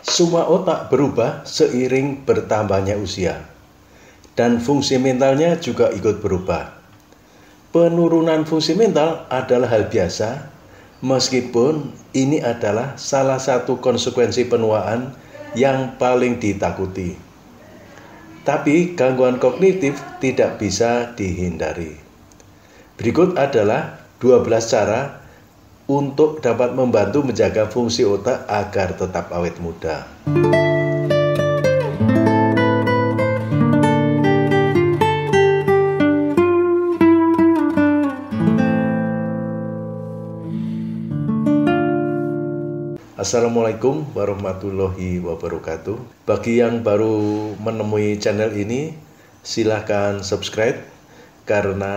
Semua otak berubah seiring bertambahnya usia, dan fungsi mentalnya juga ikut berubah. Penurunan fungsi mental adalah hal biasa, meskipun ini adalah salah satu konsekuensi penuaan yang paling ditakuti. Tapi gangguan kognitif tidak bisa dihindari. Berikut adalah 12 cara untuk dapat membantu menjaga fungsi otak agar tetap awet muda. Assalamualaikum warahmatullahi wabarakatuh. Bagi yang baru menemui channel ini, silahkan subscribe, karena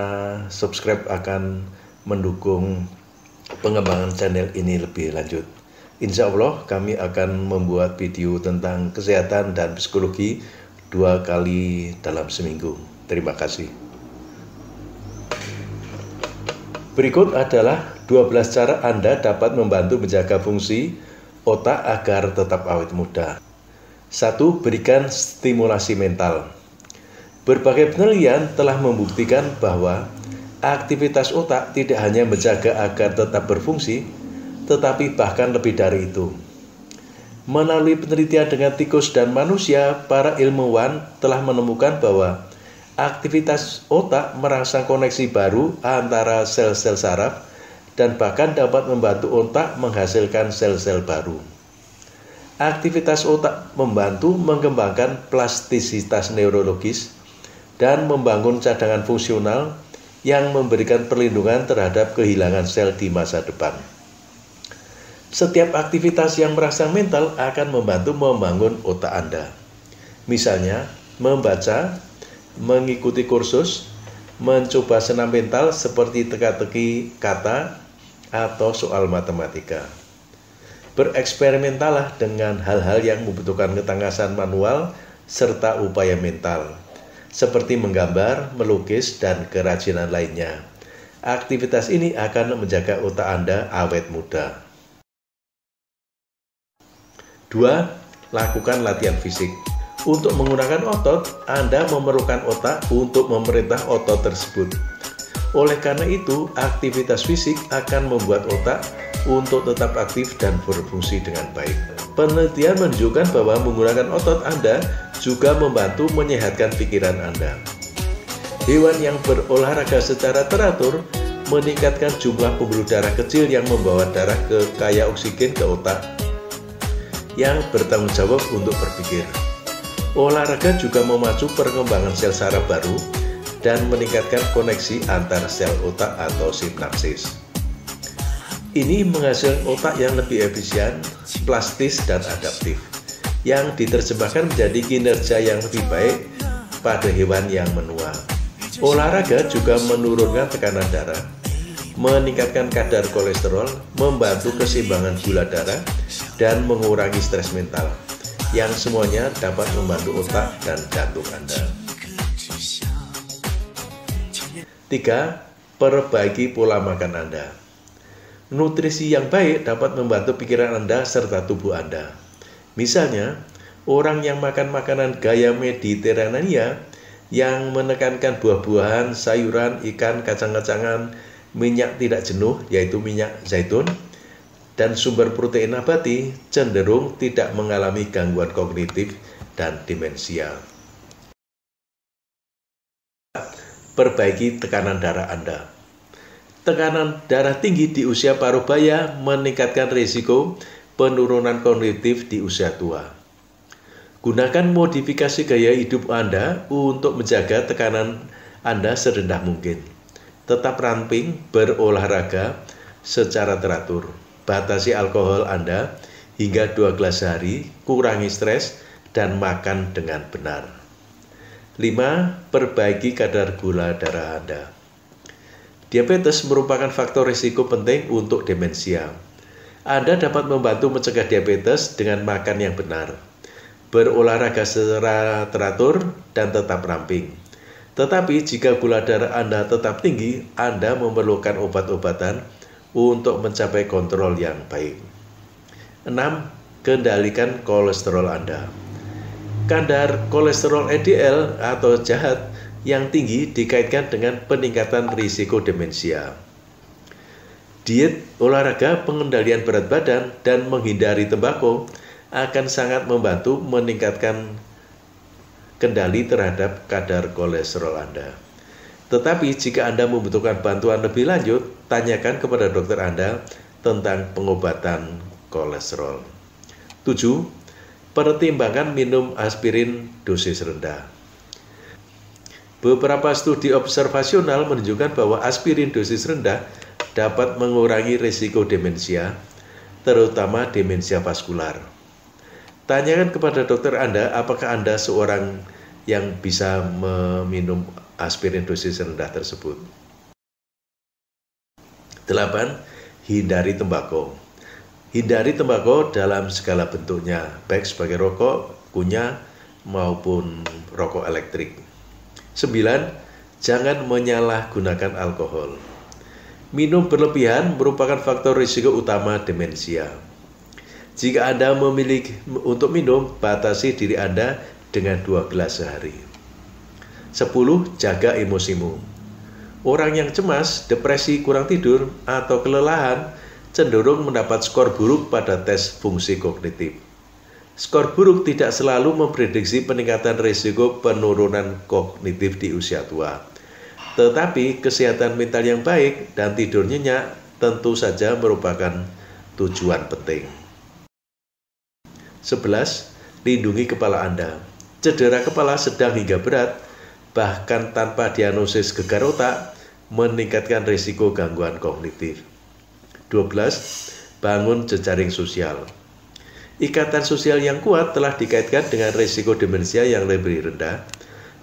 subscribe akan mendukung pengembangan channel ini lebih lanjut. Insya Allah kami akan membuat video tentang kesehatan dan psikologi 2 kali dalam seminggu. Terima kasih. Berikut adalah 12 cara Anda dapat membantu menjaga fungsi otak agar tetap awet muda. 1. Berikan stimulasi mental. Berbagai penelitian telah membuktikan bahwa aktivitas otak tidak hanya menjaga agar tetap berfungsi, tetapi bahkan lebih dari itu. Melalui penelitian dengan tikus dan manusia, para ilmuwan telah menemukan bahwa aktivitas otak merangsang koneksi baru antara sel-sel saraf dan bahkan dapat membantu otak menghasilkan sel-sel baru. Aktivitas otak membantu mengembangkan plastisitas neurologis dan membangun cadangan fungsional yang memberikan perlindungan terhadap kehilangan sel di masa depan. Setiap aktivitas yang merangsang mental akan membantu membangun otak Anda. Misalnya, membaca, mengikuti kursus, mencoba senam mental seperti teka-teki kata atau soal matematika. Bereksperimentalah dengan hal-hal yang membutuhkan ketangkasan manual serta upaya mental, seperti menggambar, melukis, dan kerajinan lainnya. Aktivitas ini akan menjaga otak Anda awet muda. 2. Lakukan latihan fisik. Untuk menggunakan otot, Anda memerlukan otak untuk memerintah otot tersebut. Oleh karena itu, aktivitas fisik akan membuat otak untuk tetap aktif dan berfungsi dengan baik. Penelitian menunjukkan bahwa menggunakan otot Anda juga membantu menyehatkan pikiran Anda. Hewan yang berolahraga secara teratur meningkatkan jumlah pembuluh darah kecil yang membawa darah ke kaya oksigen ke otak yang bertanggung jawab untuk berpikir. Olahraga juga memacu perkembangan sel saraf baru dan meningkatkan koneksi antar sel otak atau sinapsis. Ini menghasilkan otak yang lebih efisien, plastis, dan adaptif, yang diterjemahkan menjadi kinerja yang lebih baik pada hewan yang menua. Olahraga juga menurunkan tekanan darah, meningkatkan kadar kolesterol, membantu keseimbangan gula darah, dan mengurangi stres mental, yang semuanya dapat membantu otak dan jantung Anda. 3. Perbaiki pola makan Anda. Nutrisi yang baik dapat membantu pikiran Anda serta tubuh Anda. Misalnya, orang yang makan makanan gaya Mediterania yang menekankan buah-buahan, sayuran, ikan, kacang-kacangan, minyak tidak jenuh yaitu minyak zaitun, dan sumber protein nabati cenderung tidak mengalami gangguan kognitif dan demensia. Perbaiki tekanan darah Anda. Tekanan darah tinggi di usia parubaya meningkatkan risiko penurunan kognitif di usia tua. Gunakan modifikasi gaya hidup Anda untuk menjaga tekanan Anda serendah mungkin. Tetap ramping, berolahraga secara teratur. Batasi alkohol Anda hingga 2 gelas sehari, kurangi stres, dan makan dengan benar. 5. Perbaiki kadar gula darah Anda. Diabetes merupakan faktor risiko penting untuk demensia. Anda dapat membantu mencegah diabetes dengan makan yang benar, berolahraga secara teratur, dan tetap ramping. Tetapi jika gula darah Anda tetap tinggi, Anda memerlukan obat-obatan untuk mencapai kontrol yang baik. 6. kendalikan kolesterol Anda. Kadar kolesterol LDL atau jahat yang tinggi dikaitkan dengan peningkatan risiko demensia. Diet, olahraga, pengendalian berat badan, dan menghindari tembakau akan sangat membantu meningkatkan kendali terhadap kadar kolesterol Anda. Tetapi jika Anda membutuhkan bantuan lebih lanjut, tanyakan kepada dokter Anda tentang pengobatan kolesterol. 7. Pertimbangkan minum aspirin dosis rendah. Beberapa studi observasional menunjukkan bahwa aspirin dosis rendah dapat mengurangi risiko demensia, terutama demensia vaskular. Tanyakan kepada dokter Anda apakah Anda seorang yang bisa meminum aspirin dosis rendah tersebut. 8. Hindari tembakau. Hindari tembakau dalam segala bentuknya, baik sebagai rokok, kunyah, maupun rokok elektrik. 9. Jangan menyalahgunakan alkohol. Minum berlebihan merupakan faktor risiko utama demensia. Jika Anda memilih untuk minum, batasi diri Anda dengan 2 gelas sehari. 10. Jaga emosimu. Orang yang cemas, depresi, kurang tidur, atau kelelahan cenderung mendapat skor buruk pada tes fungsi kognitif. Skor buruk tidak selalu memprediksi peningkatan risiko penurunan kognitif di usia tua. Tetapi kesehatan mental yang baik dan tidur nyenyak tentu saja merupakan tujuan penting. 11. Lindungi kepala Anda. Cedera kepala sedang hingga berat, bahkan tanpa diagnosis gegar otak, meningkatkan risiko gangguan kognitif. 12. Bangun jejaring sosial. Ikatan sosial yang kuat telah dikaitkan dengan risiko demensia yang lebih rendah,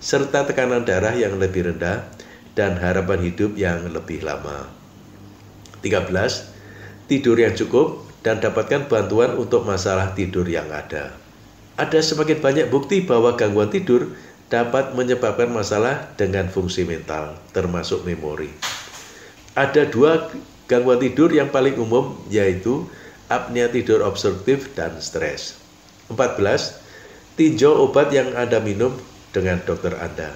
serta tekanan darah yang lebih rendah, dan harapan hidup yang lebih lama. 13. Tidur yang cukup dan dapatkan bantuan untuk masalah tidur yang ada. Ada semakin banyak bukti bahwa gangguan tidur dapat menyebabkan masalah dengan fungsi mental, termasuk memori. Ada 2 gangguan tidur yang paling umum, yaitu apnea tidur obstruktif dan stres. 14. Tinjau obat yang Anda minum dengan dokter Anda.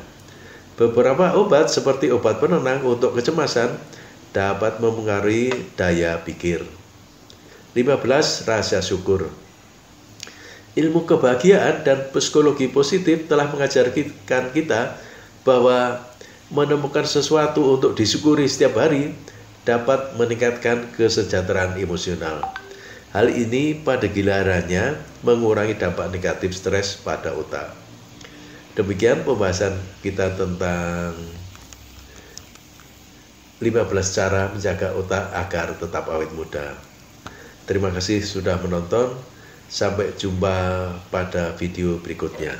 Beberapa obat seperti obat penenang untuk kecemasan dapat mempengaruhi daya pikir. 15. Rasa syukur. Ilmu kebahagiaan dan psikologi positif telah mengajarkan kita bahwa menemukan sesuatu untuk disyukuri setiap hari dapat meningkatkan kesejahteraan emosional. Hal ini pada gilirannya mengurangi dampak negatif stres pada otak. Demikian pembahasan kita tentang 15 cara menjaga otak agar tetap awet muda. Terima kasih sudah menonton. Sampai jumpa pada video berikutnya.